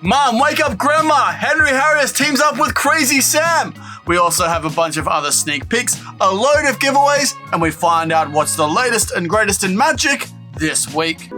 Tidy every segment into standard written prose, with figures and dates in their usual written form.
Mom, wake up grandma! Henry Harrius teams up with Crazy Sam! We also have a bunch of other sneak peeks, a load of giveaways, and we find out what's the latest and greatest in Magic this week.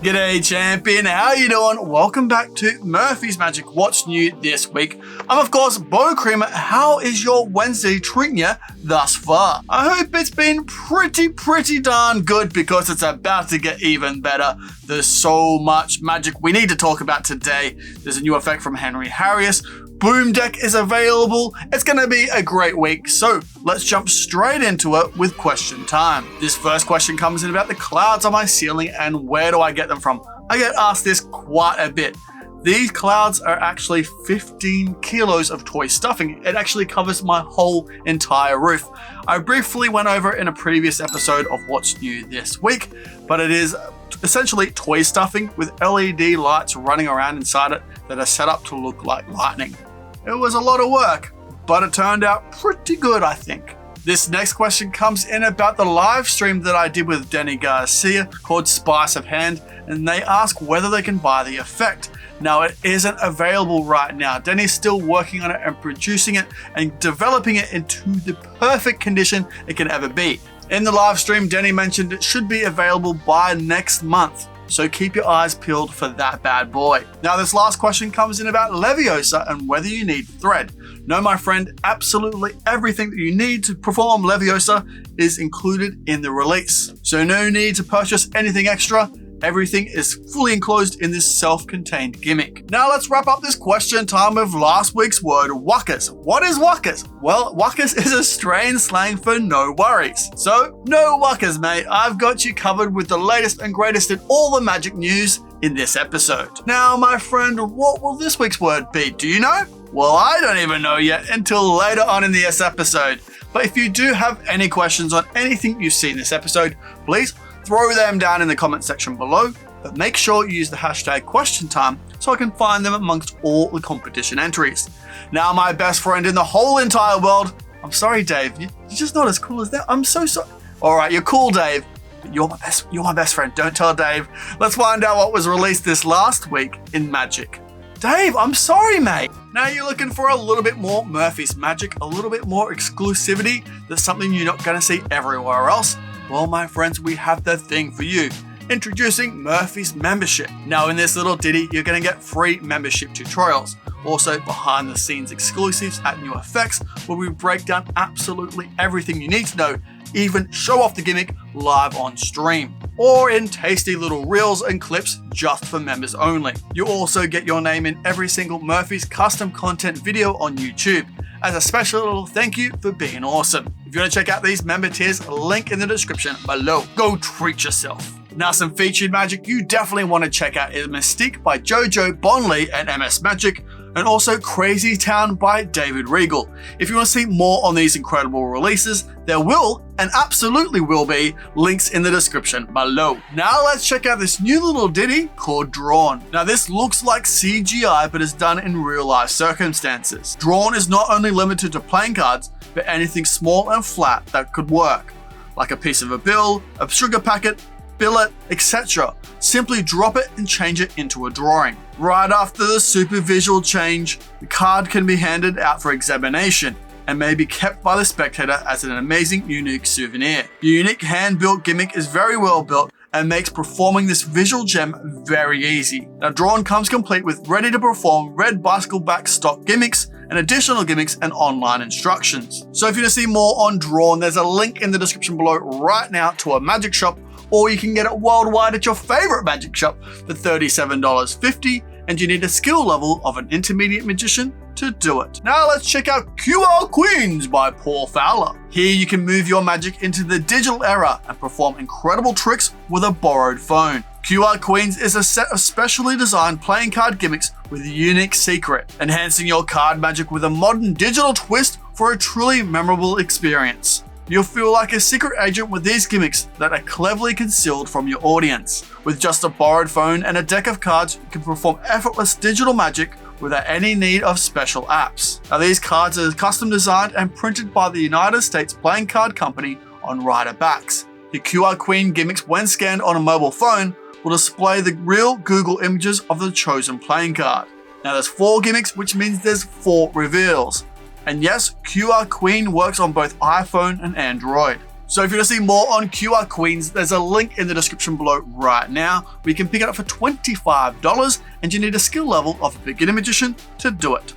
G'day champion, how you doing? Welcome back to Murphy's Magic, what's new this week? I'm of course Bo Creamer. How is your Wednesday treating you thus far? I hope it's been pretty darn good because it's about to get even better. There's so much magic we need to talk about today. There's a new effect from Henry Harrius. Boom Deck is available. It's going to be a great week, so let's jump straight into it with question time. This first question comes in about the clouds on my ceiling and where do I get them from? I get asked this quite a bit. These clouds are actually 15 kilos of toy stuffing. It actually covers my whole entire roof. I briefly went over in a previous episode of what's new this week, but it is essentially toy stuffing with LED lights running around inside it that are set up to look like lightning. It was a lot of work, but it turned out pretty good, I think. This next question comes in about the live stream that I did with Denny Garcia called Spice of Hand, and they ask whether they can buy the effect. Now, it isn't available right now. Denny's still working on it and producing it and developing it into the perfect condition it can ever be. In the live stream, Denny mentioned it should be available by next month. So keep your eyes peeled for that bad boy. Now this last question comes in about Leviosa and whether you need thread. No, my friend, absolutely everything that you need to perform Leviosa is included in the release. So no need to purchase anything extra. Everything is fully enclosed in this self-contained gimmick. Now let's wrap up this question time with last week's word, wuckus. What is wuckus? Well, wuckus is Australian slang for no worries. So, no wuckus, mate. I've got you covered with the latest and greatest in all the magic news in this episode. Now, my friend, what will this week's word be? Do you know? Well, I don't even know yet until later on in this episode. But if you do have any questions on anything you've seen in this episode, please throw them down in the comment section below, but make sure you use the hashtag question time so I can find them amongst all the competition entries. Now, my best friend in the whole entire world, I'm sorry, Dave, you're just not as cool as that. I'm so sorry. All right, you're cool, Dave, but you're my best friend. Don't tell Dave. Let's find out what was released this last week in Magic. Dave, I'm sorry, mate. Now you're looking for a little bit more Murphy's Magic, a little bit more exclusivity. That's something you're not going to see everywhere else. Well, my friends, we have the thing for you. Introducing Murphy's Membership. Now, in this little ditty, you're going to get free membership tutorials. Also, behind the scenes exclusives at new effects, where we break down absolutely everything you need to know, even show off the gimmick live on stream. Or in tasty little reels and clips just for members only. You also get your name in every single Murphy's custom content video on YouTube, as a special little thank you for being awesome. If you want to check out these member tiers, link in the description below. Go treat yourself. Now, some featured magic you definitely want to check out is Mystique by Jojo, Bonley and MS Magic, and also Crazytown by David Regal. If you want to see more on these incredible releases, there will, and absolutely will be, links in the description below. Now let's check out this new little ditty called Drawn. Now this looks like CGI but is done in real life circumstances. Drawn is not only limited to playing cards, but anything small and flat that could work, like a piece of a bill, a sugar packet, billet, etc. Simply drop it and change it into a drawing. Right after the super visual change, the card can be handed out for examination and may be kept by the spectator as an amazing, unique souvenir. The unique hand-built gimmick is very well built and makes performing this visual gem very easy. Now, Drawn comes complete with ready-to-perform red bicycle back stock gimmicks and additional gimmicks and online instructions. So if you want to see more on Drawn, there's a link in the description below right now to a magic shop, or you can get it worldwide at your favorite magic shop for $37.50, and you need a skill level of an intermediate magician to do it. Now let's check out QR Queens by Paul Fowler. Here you can move your magic into the digital era and perform incredible tricks with a borrowed phone. QR Queens is a set of specially designed playing card gimmicks with a unique secret, enhancing your card magic with a modern digital twist for a truly memorable experience. You'll feel like a secret agent with these gimmicks that are cleverly concealed from your audience. With just a borrowed phone and a deck of cards, you can perform effortless digital magic without any need of special apps. Now, these cards are custom designed and printed by the United States Playing Card Company on rider backs. Your QR Queen gimmicks, when scanned on a mobile phone, will display the real Google images of the chosen playing card. Now there's 4 gimmicks, which means there's 4 reveals. And yes, QR Queen works on both iPhone and Android. So if you want to see more on QR Queens, there's a link in the description below right now where you can pick it up for $25 and you need a skill level of a beginner magician to do it.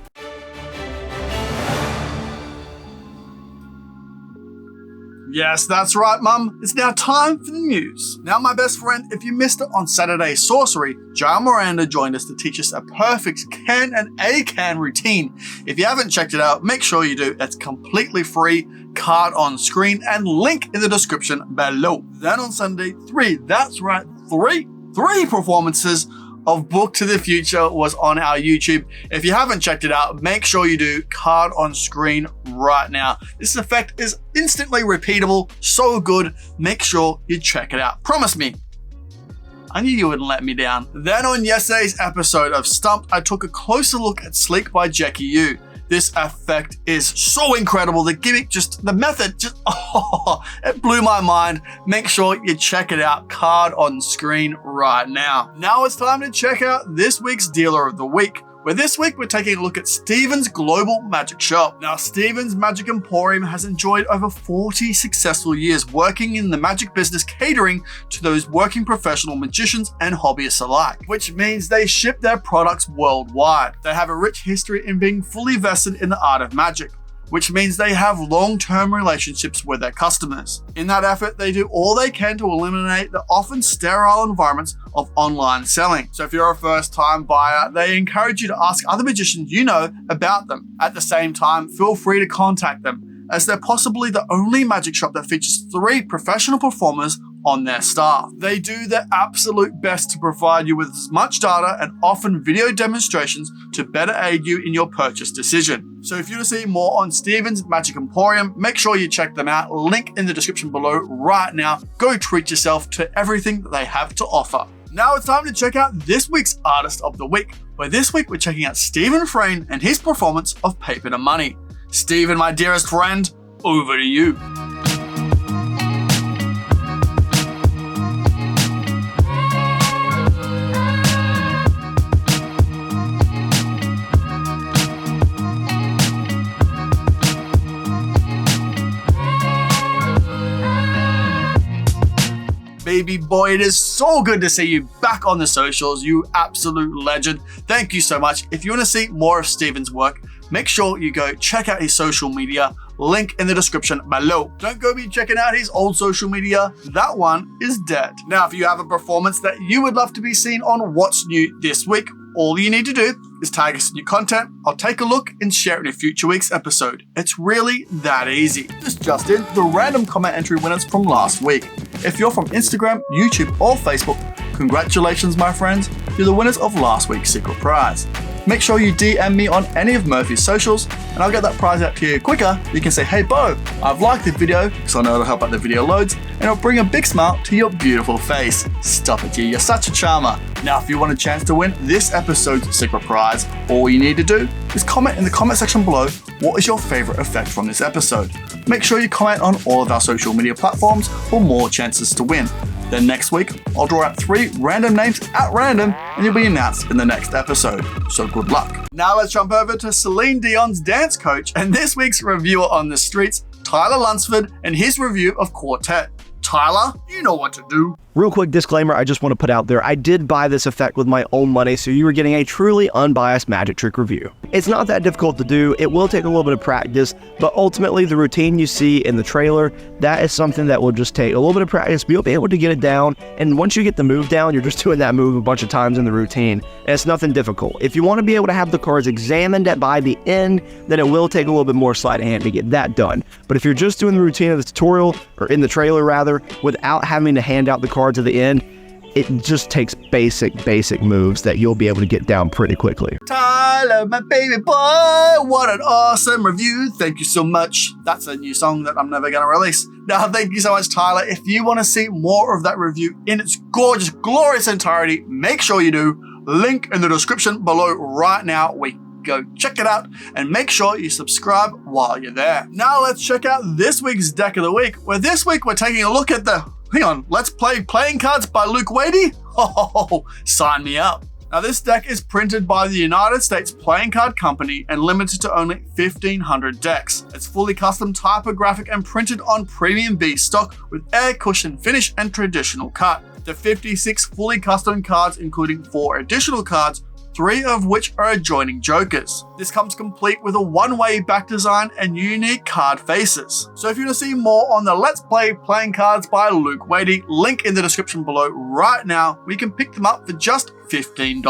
Yes, that's right, Mum. It's now time for the news. Now, my best friend, if you missed it on Saturday's Sorcery, Jael Miranda joined us to teach us a perfect can and A-can routine. If you haven't checked it out, make sure you do. It's completely free, card on screen, and link in the description below. Then on Sunday, 3 performances of Book to the Future was on our YouTube. If you haven't checked it out, make sure you do. Card on screen right now. This effect is instantly repeatable, so good. Make sure you check it out. Promise me. I knew you wouldn't let me down. Then on yesterday's episode of Stumped, I took a closer look at Sleek by Jackie Yu. This effect is so incredible. The gimmick, the method, it blew my mind. Make sure you check it out. Card on screen right now. Now it's time to check out this week's Dealer of the Week, where this week we're taking a look at Steven's Global Magic Shop. Now, Steven's Magic Emporium has enjoyed over 40 successful years working in the magic business, catering to those working professional magicians and hobbyists alike, which means they ship their products worldwide. They have a rich history in being fully vested in the art of magic, which means they have long-term relationships with their customers. In that effort, they do all they can to eliminate the often sterile environments of online selling. So if you're a first-time buyer, they encourage you to ask other magicians you know about them. At the same time, feel free to contact them, as they're possibly the only magic shop that features 3 professional performers on their staff. They do their absolute best to provide you with as much data and often video demonstrations to better aid you in your purchase decision. So if you want to see more on Steven's Magic Emporium, make sure you check them out. Link in the description below right now. Go treat yourself to everything that they have to offer. Now it's time to check out this week's Artist of the Week, where this week we're checking out Stephen Frayne and his performance of Paper to Money. Stephen, my dearest friend, over to you. Baby boy, it is so good to see you back on the socials, you absolute legend. Thank you so much. If you want to see more of Stephen's work, make sure you go check out his social media, link in the description below. Don't go be checking out his old social media, that one is dead. Now, if you have a performance that you would love to be seen on What's New this week, all you need to do is tag us in your content. I'll take a look and share it in a future week's episode. It's really that easy. This just in, the random comment entry winners from last week. If you're from Instagram, YouTube, or Facebook, congratulations, my friends. You're the winners of last week's secret prize. Make sure you DM me on any of Murphy's socials, and I'll get that prize out to you quicker. You can say, hey Bo, I've liked the video, because I know it'll help out the video loads, and it'll bring a big smile to your beautiful face. Stop it, you're such a charmer. Now, if you want a chance to win this episode's secret prize, all you need to do is comment in the comment section below what is your favorite effect from this episode. Make sure you comment on all of our social media platforms for more chances to win. Then next week, I'll draw out 3 random names at random and you'll be announced in the next episode. So good luck. Now let's jump over to Celine Dion's dance coach and this week's reviewer on the streets, Tyler Lunsford, and his review of Quartet. Tyler, you know what to do. Real quick disclaimer I just want to put out there, I did buy this effect with my own money, so you were getting a truly unbiased magic trick review. It's not that difficult to do, it will take a little bit of practice, but ultimately the routine you see in the trailer, that is something that will just take a little bit of practice, but you'll be able to get it down, and once you get the move down, you're just doing that move a bunch of times in the routine, and it's nothing difficult. If you want to be able to have the cards examined by the end, then it will take a little bit more sleight of hand to get that done. But if you're just doing the routine of the tutorial, or in the trailer rather, without having to hand out the cards at the end, it just takes basic moves that you'll be able to get down pretty quickly. Tyler, my baby boy, what an awesome review. Thank you so much. That's a new song that I'm never gonna release. Now, thank you so much, Tyler. If you want to see more of that review in its gorgeous, glorious entirety, make sure you do. Link in the description below right now. Go check it out and make sure you subscribe while you're there. Now let's check out this week's deck of the week, where this week we're taking a look at the hang on, let's play playing cards by Luke Wadey? Oh, sign me up. Now this deck is printed by the United States Playing Card Company and limited to only 1,500 decks. It's fully custom typographic and printed on premium B stock with air cushion finish and traditional cut. The 56 fully custom cards including 4 additional cards, 3 of which are adjoining jokers. This comes complete with a one-way back design and unique card faces. So if you want to see more on the Let's Play playing cards by Luke Wadey, link in the description below right now, we can pick them up for just $15.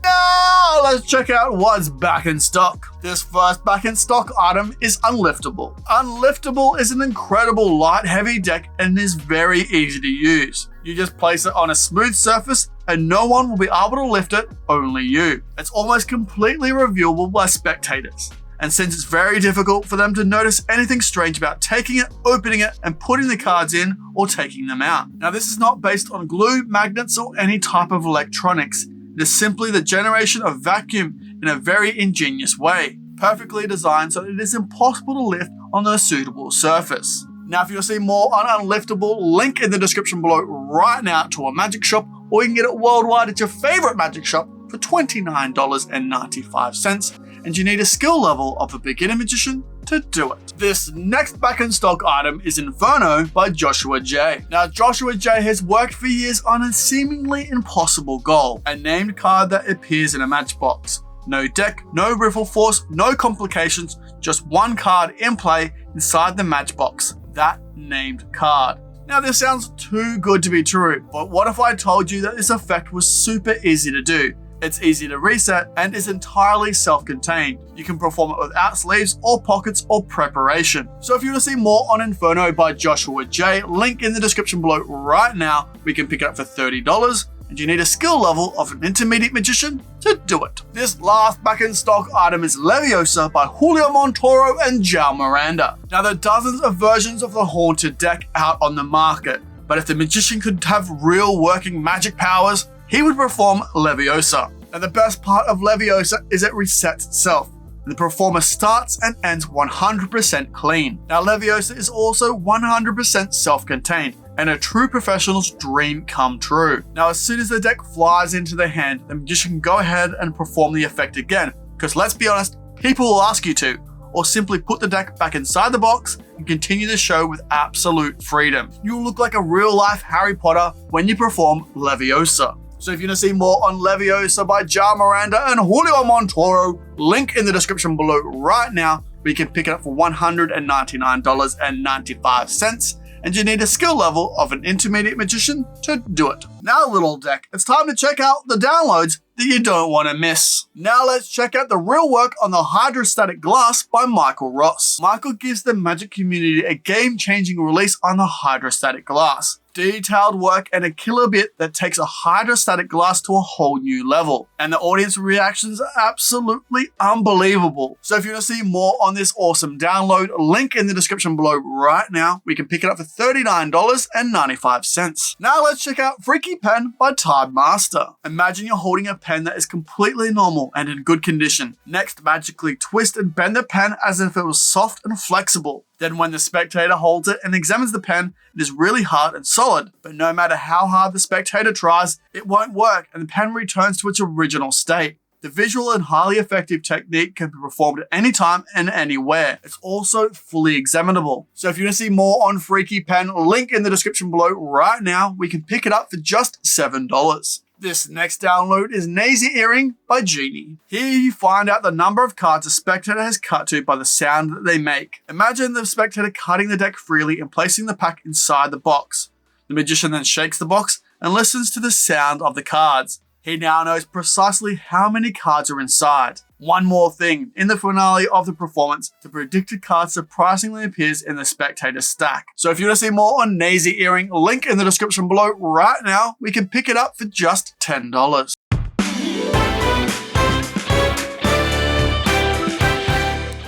Now let's check out what's back in stock. This first back in stock item is Unliftable. Unliftable is an incredible light heavy deck and is very easy to use. You just place it on a smooth surface and no one will be able to lift it, only you. It's almost completely reviewable by spectators. And since it's very difficult for them to notice anything strange about taking it, opening it, and putting the cards in or taking them out. Now this is not based on glue, magnets, or any type of electronics. It is simply the generation of vacuum in a very ingenious way, perfectly designed so that it is impossible to lift on a suitable surface. Now if you want to see more on Unliftable, link in the description below right now to a magic shop, or you can get it worldwide at your favorite magic shop for $29.95, and you need a skill level of a beginner magician to do it. This next back in stock item is Inferno by Joshua J. Now Joshua J has worked for years on a seemingly impossible goal, a named card that appears in a matchbox. No deck, no riffle force, no complications, just one card in play inside the matchbox, that named card. Now this sounds too good to be true, but what if I told you that this effect was super easy to do? It's easy to reset and is entirely self-contained. You can perform it without sleeves or pockets or preparation. So if you want to see more on Inferno by Joshua J, link in the description below right now. We can pick it up for $30 and you need a skill level of an intermediate magician to do it. This last back in stock item is Leviosa by Julio Montoro and Jao Miranda. Now there are dozens of versions of the Haunted deck out on the market, but if the magician could have real working magic powers, he would perform Leviosa. And the best part of Leviosa is it resets itself. The performer starts and ends 100% clean. Now Leviosa is also 100% self-contained and a true professional's dream come true. Now as soon as the deck flies into the hand, the magician can go ahead and perform the effect again, because let's be honest, people will ask you to, or simply put the deck back inside the box and continue the show with absolute freedom. You'll look like a real-life Harry Potter when you perform Leviosa. So if you want to see more on Leviosa by Jao Miranda and Julio Montoro, link in the description below right now. We can pick it up for $199.95, and you need a skill level of an intermediate magician to do it. Now little deck, it's time to check out the downloads that you don't want to miss. Now let's check out the real work on the Hydrostatic Glass by Michael Ross. Michael gives the Magic community a game-changing release on the Hydrostatic Glass. Detailed work and a killer bit that takes a hydrostatic glass to a whole new level. And the audience reactions are absolutely unbelievable. So if you want to see more on this awesome download, link in the description below right now. We can pick it up for $39.95. Now let's check out Freaky Pen by Time Master. Imagine you're holding a pen that is completely normal and in good condition. Next, magically twist and bend the pen as if it was soft and flexible. Then when the spectator holds it and examines the pen, it is really hard and solid. But no matter how hard the spectator tries, it won't work and the pen returns to its original state. The visual and highly effective technique can be performed at any time and anywhere. It's also fully examinable. So if you want to see more on Freaky Pen, link in the description below right now. We can pick it up for just $7. This next download is Nazy Earring by Genie. Here you find out the number of cards a spectator has cut to by the sound that they make. Imagine the spectator cutting the deck freely and placing the pack inside the box. The magician then shakes the box and listens to the sound of the cards. He now knows precisely how many cards are inside. One more thing, in the finale of the performance, the predicted card surprisingly appears in the spectator stack. So if you want to see more on Nazy Earring, link in the description below right now. We can pick it up for just $10.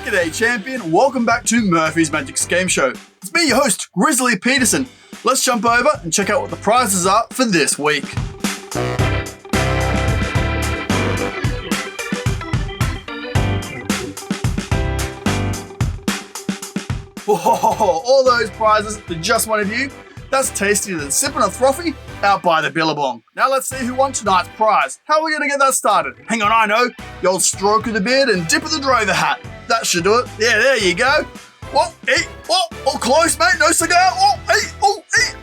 G'day champion, welcome back to Murphy's Magic's Game Show. It's me, your host, Grizzly Peterson. Let's jump over and check out what the prizes are for this week. Whoa, all those prizes for just one of you. That's tastier than sipping a frothy out by the billabong. Now let's see who won tonight's prize. How are we gonna get that started? Hang on, I know. The old stroke of the beard and dip of the drover hat. That should do it. Yeah, there you go. Whoa, hey, whoa, oh, close, mate. No cigar. Oh, hey.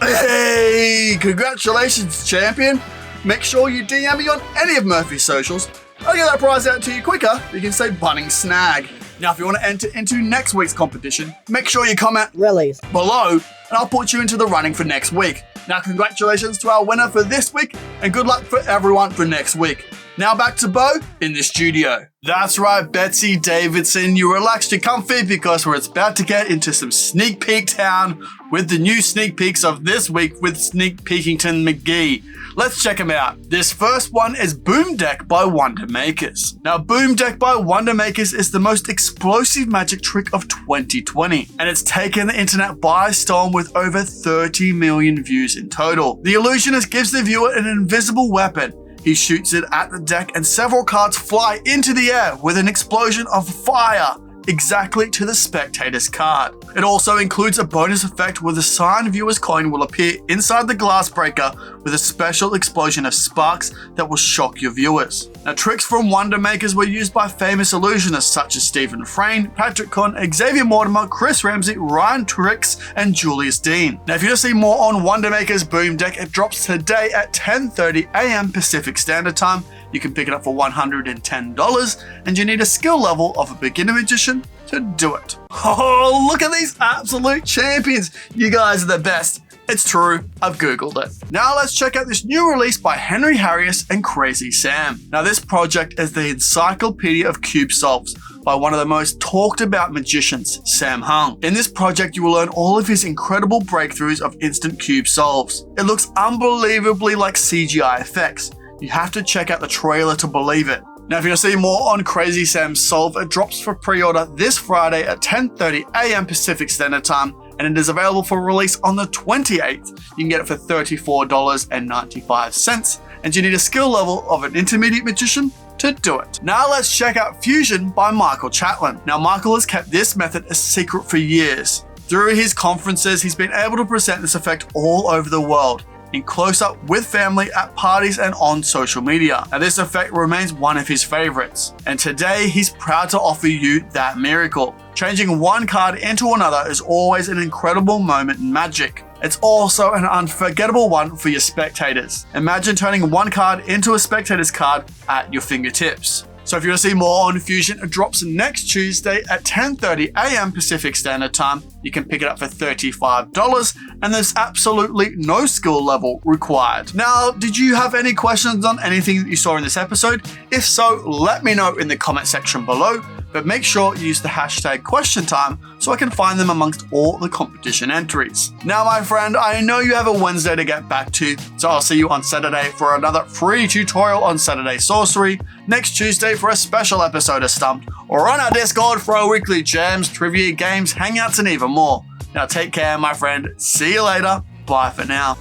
Hey, congratulations, champion. Make sure you DM me on any of Murphy's socials. I'll get that prize out to you quicker. You can say Bunning Snag. Now, if you want to enter into next week's competition, make sure you comment Release below, and I'll put you into the running for next week. Now, congratulations to our winner for this week, and good luck for everyone for next week. Now back to Bo in the studio. That's right, Betsy Davidson, you relaxed, you comfy, because we're about to get into some sneak peek town with the new sneak peeks of this week with Sneak Peekington McGee. Let's check them out. This first one is Boom Deck by Wonder Makers. Now, Boom Deck by Wonder Makers is the most explosive magic trick of 2020, and it's taken the internet by storm with over 30 million views in total. The illusionist gives the viewer an invisible weapon. He shoots it at the deck and several cards fly into the air with an explosion of fire exactly to the spectator's card. It also includes a bonus effect where the signed viewer's coin will appear inside the glass breaker with a special explosion of sparks that will shock your viewers. Now, tricks from Wonder Makers were used by famous illusionists such as Stephen Frayne, Patrick Conn, Xavier Mortimer, Chris Ramsey, Ryan Trix, and Julius Dean. Now, if you want to see more on Wonder Makers Boom Deck, it drops today at 10:30 a.m. Pacific Standard Time. You can pick it up for $110, and you need a skill level of a beginner magician to do it. Oh, look at these absolute champions. You guys are the best. It's true, I've Googled it. Now let's check out this new release by Henry Harrius and Crazy Sam. Now this project is the Encyclopedia of Cube Solves by one of the most talked about magicians, Sam Hung. In this project, you will learn all of his incredible breakthroughs of instant cube solves. It looks unbelievably like CGI effects. You have to check out the trailer to believe it. Now, if you want to see more on Crazy Sam's solve, it drops for pre-order this Friday at 10:30 a.m. Pacific Standard Time, and it is available for release on the 28th. You can get it for $34.95, and you need a skill level of an intermediate magician to do it. Now let's check out Fusion by Michael Chatlin. Now, Michael has kept this method a secret for years. Through his conferences, he's been able to present this effect all over the world, in close-up with family, at parties, and on social media. Now, this effect remains one of his favorites, and today he's proud to offer you that miracle. Changing one card into another is always an incredible moment in Magic. It's also an unforgettable one for your spectators. Imagine turning one card into a spectator's card at your fingertips. So if you want to see more on Fusion, it drops next Tuesday at 10:30 a.m. Pacific Standard Time. You can pick it up for $35, and there's absolutely no skill level required. Now, did you have any questions on anything that you saw in this episode? If so, let me know in the comment section below, but make sure you use the hashtag #QuestionTime so I can find them amongst all the competition entries. Now, my friend, I know you have a Wednesday to get back to, so I'll see you on Saturday for another free tutorial on Saturday Sorcery, next Tuesday for a special episode of Stumped, or on our Discord for our weekly jams, trivia, games, hangouts, and even more. Now, take care, my friend. See you later. Bye for now.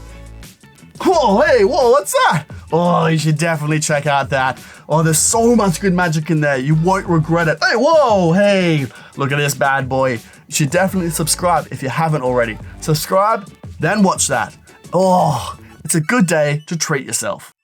Whoa, hey, whoa, what's that? Oh, you should definitely check out that. Oh, there's so much good magic in there. You won't regret it. Hey, whoa, hey, look at this bad boy. You should definitely subscribe if you haven't already. Subscribe, then watch that. Oh, it's a good day to treat yourself.